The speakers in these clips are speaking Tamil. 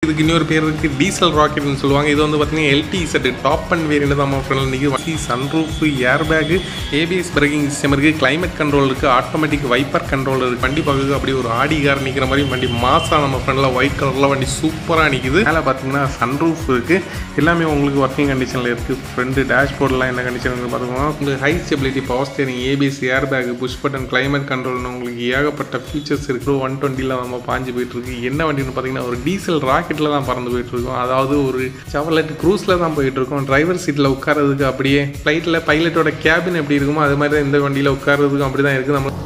இதுக்கு இன்னொரு பேர் இருக்குது, டீசல் ராக்கெட்னு சொல்லுவாங்க. இது வந்து பார்த்தீங்கன்னா எல்டிஇசட் டாப் அண்ட் வேரியண்ட் தான் ஃப்ரெண்ட். இன்றைக்கி sunroof, air bag, ABS braking system இருக்குது, கிளைமேட் கண்ட்ரோல் இருக்குது, ஆட்டோமேட்டிக் வைப்பர் கண்ட்ரோல் இருக்குது. வண்டி பார்க்குறது அப்படியே ஒரு ஆடி கார் நிற்கிற மாதிரி வண்டி மாசாக நம்ம ஃப்ரெண்டில் ஒயிட் கலரில் வண்டி சூப்பராக நிற்கிது. மேலே பார்த்தீங்கன்னா சன்ரூஃப் இருக்குது, எல்லாமே உங்களுக்கு ஒர்க்கிங் கண்டிஷனில் இருக்குது. ஃப்ரெண்டு டேஷ்போர்டெலாம் என்ன கண்டிஷன் பார்த்துக்கோங்க. உங்களுக்கு high stability, power steering, ABS, air bag, push button, climate கண்ட்ரோல்னு உங்களுக்கு ஏகப்பட்ட ஃபீச்சர்ஸ் இருக்குது. 120 நம்ம பாஞ்சு போயிட்டுருக்கு. என்ன வண்டின்னு பார்த்தீங்கன்னா ஒரு டீசல் ராக்கெட்டில் தான் பறந்து போயிட்டுருக்கோம். அதாவது ஒரு செவர்லெட் க்ரூஸில் தான் போயிட்டுருக்கோம். டிரைவர் சீட்டில் உட்காரதுக்கு அப்படியே ஃப்ளைட்டில் பைலட்டோட கேபின் எப்படி இருக்குமோ அது மாதிரி தான் இந்த வண்டியில் உட்காரதுக்கும் அப்படி தான் இருக்குது. நம்ம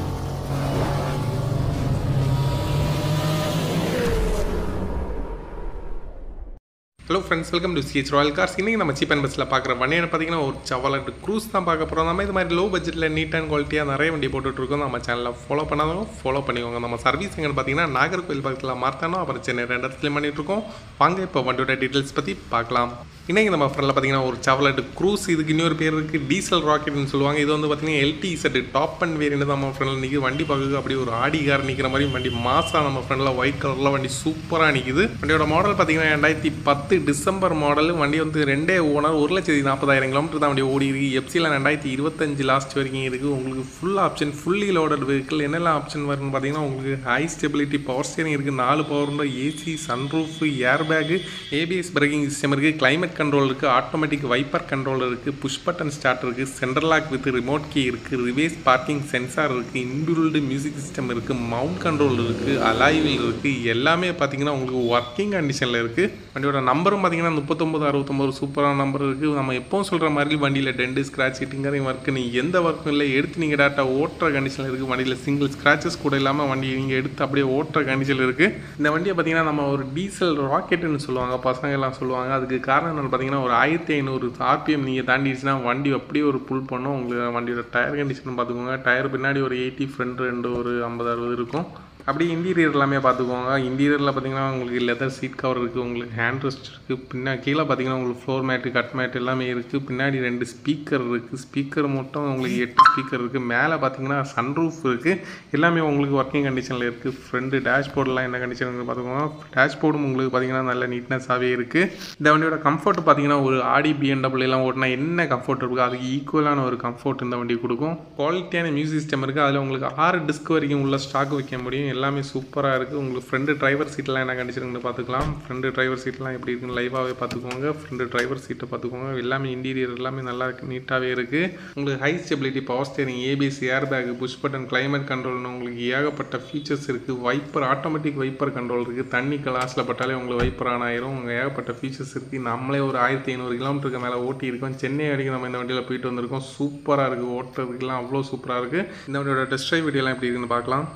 hello friends, welcome to CH Royal cars. இன்றைக்கி நம்ம சீப் அண்ட் பெஸ்ட்டில் பார்க்குற வண்டி என்ன பார்த்தீங்கன்னா ஒரு செவர்லெட் க்ரூஸ் தான் பார்க்க போகிறோம். நம்ம இது மாதிரி லோ பட்ஜெட்டில் நீட் அண்ட் குவாலிட்டியாக நிறைய வண்டி போட்டுட்ருக்கோம். நம்ம சேனலில் ஃபாலோ பண்ணாதவங்க ஃபாலோ பண்ணிக்கோங்க. நம்ம சர்வீஸ் எங்கன்னு பார்த்தீங்கன்னா நாகர்கோவில் பக்கத்தில் மார்த்தானோ அப்புறம் சென்னை 2 இடத்துலையும் பண்ணிகிட்ருக்கோம். வாங்க இப்போ வண்டியோட டீட்டெயில்ஸ் பற்றி பார்க்கலாம். இன்றைக்கி நம்ம ஃப்ரெண்டில் பார்த்தீங்கன்னா ஒரு செவர்லெட் க்ரூஸ், இதுக்கு இன்னொரு பேர் இருக்குது, டீசல் ராக்கெட்னு சொல்லுவாங்க. இது வந்து பார்த்தீங்கன்னா எல்டிஇசட் டாப் அண்ட் வேரியண்ட் தான் நம்ம ஃப்ரெண்டில் நிற்கிது. வண்டி பார்க்குறது அப்படியே ஒரு ஆடி கார் நிற்கிற மாதிரி வண்டி மாசாக நம்ம ஃப்ரெண்டில் ஒயிட் கலரில் வண்டி சூப்பராக நிற்கிது. வண்டியோட மாடல் பார்த்தீங்கன்னா 2010 டிசம்பர் மாடல். வண்டி வந்து 2 ஓனர், 1,40,000 கிலோமீட்டர் தான் வண்டி ஓடி இருக்குது. எஃப்சியில் 2025 லாஸ்ட் வரைக்கும் இருக்குது. உங்களுக்கு full option, fully loaded vehicle. என்னெல்லாம் ஆப்ஷன் வரும்னு பார்த்தீங்கன்னா உங்களுக்கு ஹை ஸ்டெபிலிட்டி, பவர் ஸ்டேரிங் இருக்குது, 4 power window, AC, sunroof, air bag, ABS braking system இருக்குது, கிளைமேட் கண்ட்ரோல் இருக்குது, ஆட்டோமேட்டிக் வைப்பர் கண்ட்ரோல் இருக்குது, புஷ் பட்டன் ஸ்டார்ட் இருக்குது, central lock with remote key இருக்குது, ரிவேஸ் பார்க்கிங் சென்சார் இருக்குது, இன்பில்டு மியூசிக் சிஸ்டம் இருக்குது, மவுண்ட் கண்ட்ரோல் இருக்குது, அலாய் வீல் இருக்குது. எல்லாமே பார்த்தீங்கன்னா உங்களுக்கு ஒர்க்கிங் கண்டிஷனில் இருக்குது. வண்டியோட நம்பரும் பார்த்தீங்கன்னா 3969 சூப்பரான நம்பர் இருக்குது. நம்ம எப்பவும் சொல்கிற மாதிரி வண்டியில் டென்ட், ஸ்க்ராட்ச், டிங்கரிங் ஒர்க்குன்னு எந்த ஒர்க்கும் இல்லை. எடுத்து நீங்கள் டேட்டா ஓட்டுற கண்டிஷனில் இருக்குது. வண்டியில் சிங்கிள் ஸ்க்ராச்சஸ் கூட இல்லாமல் வண்டி நீங்கள் எடுத்து அப்படியே ஓட்டுற கண்டிஷனில் இருக்குது. இந்த வண்டியை பார்த்தீங்கன்னா நம்ம ஒரு டீசல் ராக்கெட்டுன்னு சொல்லுவாங்க, பசங்க எல்லாம் சொல்லுவாங்க. அதுக்கு காரணம் என்னென்னு பார்த்தீங்கன்னா ஒரு 1500 RPM நீங்கள் தாண்டிடுச்சுன்னா வண்டி அப்படியே ஒரு புல் பண்ணும். உங்களுக்கு வண்டியோட டயர் கண்டிஷன் பார்த்துக்கோங்க. டயர் பின்னாடி ஒரு 80, ஃப்ரண்ட் 2 ஒரு 50-60 இருக்கும். அப்படி இன்டீரியர் எல்லாமே பார்த்துக்கோங்க. இன்டீரியரில் பார்த்தீங்கன்னா உங்களுக்கு லெதர் சீட் கவர் இருக்குது, உங்களுக்கு ஹேண்ட் ரெஸ்ட் இருக்குது. கீழே பார்த்தீங்கன்னா உங்களுக்கு ஃப்ளோர் மேட்டு, கட் மேட் எல்லாமே இருக்குது. பின்னாடி 2 ஸ்பீக்கர் இருக்குது. ஸ்பீக்கர் மட்டும் உங்களுக்கு 8 ஸ்பீக்கர் இருக்குது. மேலே பார்த்தீங்கன்னா சன்ரூஃப் இருக்குது. எல்லாமே உங்களுக்கு ஒர்க்கிங் கண்டிஷனில் இருக்குது. ஃப்ரண்ட் டேஷ்போர்டெலாம் என்ன கண்டிஷன் பார்த்துக்கோங்க. டேஷ்போர்டும் உங்களுக்கு பார்த்தீங்கன்னா நல்ல நீட்னஸாகவே இருக்குது. இந்த வண்டியோட கம்ஃபர்ட் பார்த்தீங்கன்னா ஒரு ஆடி BMW எல்லாம் ஓட்டினா என்ன கம்ஃபர்ட் இருக்குது அதுக்கு ஈக்குவலான ஒரு கம்ஃபர்ட் இந்த வண்டி கொடுக்கும். குவாலிட்டியான மியூசிக் சிஸ்டம் இருக்குது. அதில் உங்களுக்கு 6 டிஸ்க் வரைக்கும் உள்ள ஸ்டாக் வைக்க முடியும். எல்லாமே சூப்பராக இருக்குது. உங்களுக்கு ஃப்ரெண்டு டிரைவர் சீட்டெலாம் என்ன கண்டிஷன் பார்த்துக்கலாம். ஃப்ரெண்டு டிரைவர் சீட்லாம் எப்படி இருக்குன்னு லைவாகவே பார்த்துக்கோங்க. ஃப்ரெண்டு டிரைவர் சீட்டை பார்த்துக்கோங்க. எல்லாமே இன்டீரியர் எல்லாமே நல்லா நீட்டாகவே இருக்குது. உங்களுக்கு high stability, power steering, ABS, air bag, push button, climate கண்ட்ரோல்னு உங்களுக்கு ஏகப்பட்ட ஃபீச்சர்ஸ் இருக்குது. வைப்பர், ஆட்டோமேட்டிக் வைப்பர் கண்ட்ரோல் இருக்குது. தண்ணி கிளாஸில் பட்டாலே உங்களுக்கு வைப்பர் ஆன் ஆயிரும். உங்களுக்கு ஏகப்பட்ட ஃபீச்சர்ஸ் இருக்குது. நம்மளே ஒரு 1500 கிலோமீட்டருக்கு மேலே ஓட்டி இருக்கோம். சென்னை வரைக்கும் நம்ம இந்த வண்டியில் போயிட்டு வந்திருக்கோம். சூப்பராக இருக்குது. ஓட்டுறதுக்கெல்லாம் அவ்வளோ சூப்பராக இருக்குது. இந்த வண்டியோட டெஸ்ட் ட்ரைவ் வீடியோலாம் எப்படி இருக்குன்னு பார்க்கலாம்.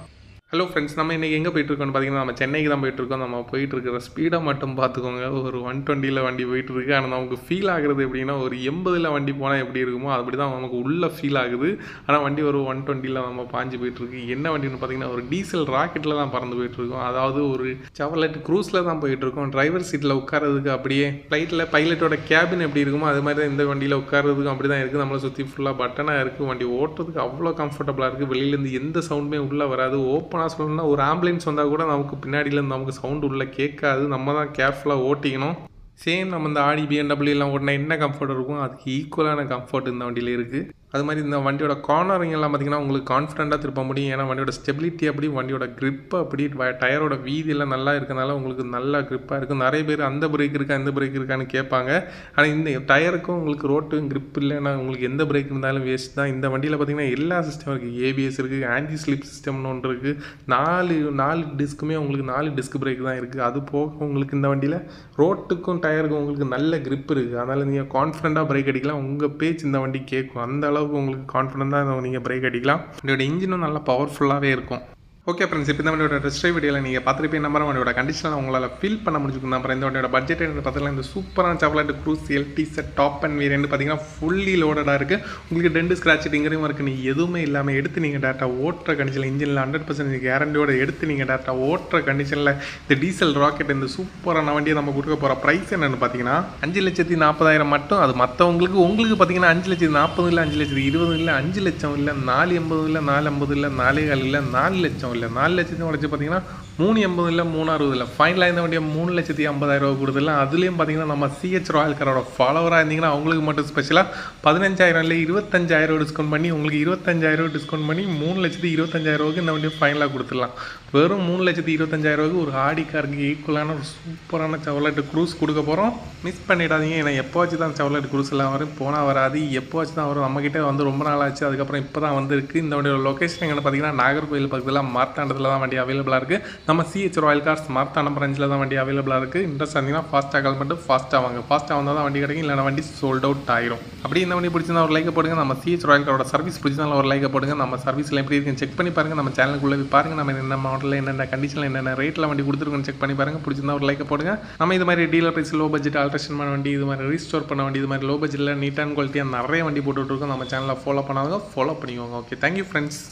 ஹலோ ஃப்ரெண்ட்ஸ், நம்ம இன்றைக்கி எங்கே போயிட்டுருக்கோன்னு பார்த்தீங்கன்னா நம்ம சென்னைக்கு தான் போயிட்டுருக்கோம். நம்ம போயிட்டுருக்கிற ஸ்பீடை மட்டும் பார்த்துக்கோங்க. ஒரு 120 வண்டி போயிட்டுருக்கு. ஆனால் நமக்கு ஃபீல் ஆகுறது எப்படின்னா ஒரு 80 வண்டி போனால் எப்படி இருக்குமோ அப்படி தான் நமக்கு உள்ளே ஃபீல் ஆகுது. ஆனால் வண்டி ஒரு 120 நம்ம பாஞ்சு போயிட்டுருக்கு. என்ன வண்டின்னு பார்த்தீங்கன்னா ஒரு டீசல் ராக்கெட்டில் தான் பறந்து போயிட்டுருக்கோம். அதாவது ஒரு செவர்லெட் க்ரூஸில் தான் போயிட்டுருக்கோம். டிரைவர் சீட்டில் உட்காரதுக்கு அப்படியே ஃப்ளைட்டில் பைலட்டோட கேபின் எப்படி இருக்குமோ அது மாதிரி தான் இந்த வண்டியில் உட்காரதுக்கும் அப்படி தான் இருக்குது. நம்மளை சுற்றி ஃபுல்லாக பட்டனாக இருக்குது. வண்டி ஓட்டுறதுக்கு அவ்வளோ கம்ஃபர்டபுளாக இருக்குது. வெளியிலேருந்து எந்த சவுண்டுமே உள்ளே வராது. ஓப்பனாக சொல்லணும்னா ஒரு ஆம்புலன்ஸ் வந்தால் கூட நமக்கு பின்னாடியிலேருந்து நமக்கு சவுண்டு உள்ளே கேட்காது. நம்ம தான் கேர்ஃபுல்லாக ஓட்டிக்கணும். சேம் நம்ம இந்த ஆடி BMW எல்லாம் ஓட்டினா என்ன கம்ஃபர்ட் இருக்கும் அதுக்கு ஈக்குவலான கம்ஃபர்ட் இந்த வண்டியில் இருக்குது. அது மாதிரி இந்த வண்டியோட கார்னரிங் எல்லாம் பார்த்திங்கன்னா உங்களுக்கு கான்ஃபிடென்ட்டாக திருப்ப முடியும். ஏன்னா வண்டியோட ஸ்டெபிலிட்டி அப்படி, வண்டியோட க்ரிப்பு அப்படி, டயரோட வீதியெல்லாம் நல்லா இருக்கனால உங்களுக்கு நல்லா க்ரிப்பாக இருக்குது. நிறைய பேர் அந்த பிரேக் இருக்கா இந்த பிரேக் இருக்கான்னு கேட்பாங்க. ஆனால் இந்த டயருக்கும் உங்களுக்கு ரோட்டும் க்ரிப் இல்லைன்னா உங்களுக்கு எந்த பிரேக் இருந்தாலும் வேஸ்ட் தான். இந்த வண்டியில் பார்த்திங்கன்னா எல்லா சிஸ்டம் இருக்குது. ஏபிஎஸ் இருக்குது, ஆன்டி ஸ்லிப் சிஸ்டம்னு ஒன்று இருக்குது. 4 டிஸ்க்குமே உங்களுக்கு 4 டிஸ்க் பிரேக் தான் இருக்குது. அது போக உங்களுக்கு இந்த வண்டியில் ரோட்டுக்கும் டயருக்கும் உங்களுக்கு நல்ல க்ரிப் இருக்குது. அதனால் நீங்கள் கான்ஃபிடென்ட்டாக பிரேக் அடிக்கலாம். உங்கள் பேச்சு இந்த வண்டி கேட்கும். அந்த அளவுக்கு உங்களுக்கு கான்ஃபிடென்ட்டாக நீங்கள் பிரேக் அடிக்கலாம். இதோட இன்ஜினும் நல்லா பவர்ஃபுல்லாகவே இருக்கும். ஓகே ஃப்ரெண்ட்ஸ், இப்போ இந்த வண்டியோட டெஸ்ட் ட்ரைவ் வீடியோவில் நீங்கள் பார்த்துருப்பீங்க. நம்பர் வண்டியோட கண்டிஷனில் உங்களால் ஃபீல் பண்ண முடிஞ்சுக்கணும். அப்புறம் இந்த வண்டியோட பட்ஜெட் பார்த்தீங்கன்னா இந்த சூப்பரான Chevrolet Cruze LTZ top and variant பார்த்தீங்கன்னா ஃபுல்லி லோடடாக இருக்குது. உங்களுக்கு டென்ட், ஸ்க்ராட்ச், டிங்கரிங் இருக்குது. நீங்கள் எதுவுமே இல்லாமல் எடுத்து நீங்கள் டேட்டா ஓட்டுற கண்டிஷனில் இன்ஜினில் 100% கேரண்டியோட எடுத்து நீங்கள் டேட்டா ஓட்டுற கண்டிஷனில் இந்த டீசல் ராக்கெட் இந்த சூப்பரான வண்டியை நம்ம கொடுக்க போகிற ப்ரைஸ் என்னென்னு பார்த்தீங்கன்னா 5,40,000 மட்டும். அது மற்றவங்களுக்கு உங்களுக்கு பார்த்தீங்கன்னா 5,40,000 இல்லை, 5,20,000 இல்லை, 5 லட்சம் இல்லை, 4,80,000 இல்லை, 4,50,000 இல்லை, 4,15,000 இல்லை, 4 லட்சம் இல்லை, 4 லட்சத்தையும் உழைச்சி பார்த்தீங்கன்னா 380 இல்லை 360 இல்லை ஃபைனலாக இந்த வண்டியை 3,50,000 கொடுத்துடலாம். அதுலேயும் பார்த்தீங்கன்னா நம்ம சிஹெச் ராயல் காரோட ஃபாலோவராக இருந்தீங்கன்னா அவங்களுக்கு மட்டும் ஸ்பெஷலாக 15,000 இல்லை 25,000 டிஸ்கவுண்ட் பண்ணி உங்களுக்கு 25,000 டிஸ்கவுண்ட் பண்ணி 3,25,000 இந்த வண்டியை ஃபைனலாக கொடுத்துடலாம். வெறும் 3,25,000 ஒரு ஆடி காருக்கு ஈக்குவலான ஒரு சூப்பரான செவர்லெட் க்ரூஸ் கொடுக்க போகிறோம். மிஸ் பண்ணிடாதீங்க. ஏன்னா எப்போவாச்சும் தான் செவர்லெட் க்ரூஸ் எல்லாம் வரும், போனால் வராது. எப்போவாச்சும் தான் வரும். நம்மக்கிட்ட வந்து ரொம்ப நாள் ஆச்சு, அதுக்கப்புறம் இப்போ தான் வந்திருக்கு. இந்த வண்டியோட லொக்கேஷன் எங்கே பார்த்தீங்கன்னா நாகர்கோவில் பக்கத்தில் மார்த்தாண்டத்தில் தான் வண்டி அவைலபிளாக இருக்குது. நம்ம சிஹெச் ராயல் கார்ஸ் மார்த்தாண்டம் பிரான்ச்சில் தான் வண்டி அவைலபிளாக இருக்குது. இன்ட்ரெஸ்ட் இருந்தீங்கன்னா ஃபாஸ்ட்டாக கால் பண்ணிட்டு ஃபாஸ்ட்டாக வாங்க. ஃபாஸ்ட்டாக வந்தால் தான் வண்டி கிடைக்கும், இல்லைனா வண்டி சோல்ட் அவுட் ஆயிரும். அப்படி இந்த வண்டி பிடிச்சிருந்தா ஒரு லைக்கை போடுங்க. நம்ம சிஹெச் ராயல் காரோட சர்வீஸ் பிடிச்சிருந்தாலும் ஒரு லைக்கை போடுங்க. நம்ம சர்வீஸில் எப்படி இருக்குன்னு செக் பண்ணி பாருங்கள். நம்ம சேனலுக்குள்ளே போய் பாருங்கள். நம்ம என்ன மாடலில் என்னென்ன கண்டிஷனில் என்னென்ன ரேட்டில் வண்டி கொடுத்துருக்கோன்னு செக் பண்ணி பாருங்கள். பிடிச்சிருந்தா ஒரு லைக்கை போடுங்க. நம்ம இது மாதிரி dealer price low budget alteration பண்ண வண்டி, இது மாதிரி ரீஸ்டோர் பண்ண வண்டி, இது மாதிரி லோ பட்ஜெட்டில் நீட் அண்ட் குவாலிட்டியாக நிறைய வண்டி போட்டுட்ருக்கோம். நம்ம சேனலில் ஃபாலோ பண்ணாதவங்க ஃபாலோ பண்ணிக்கோங்க. Okay, thank you friends.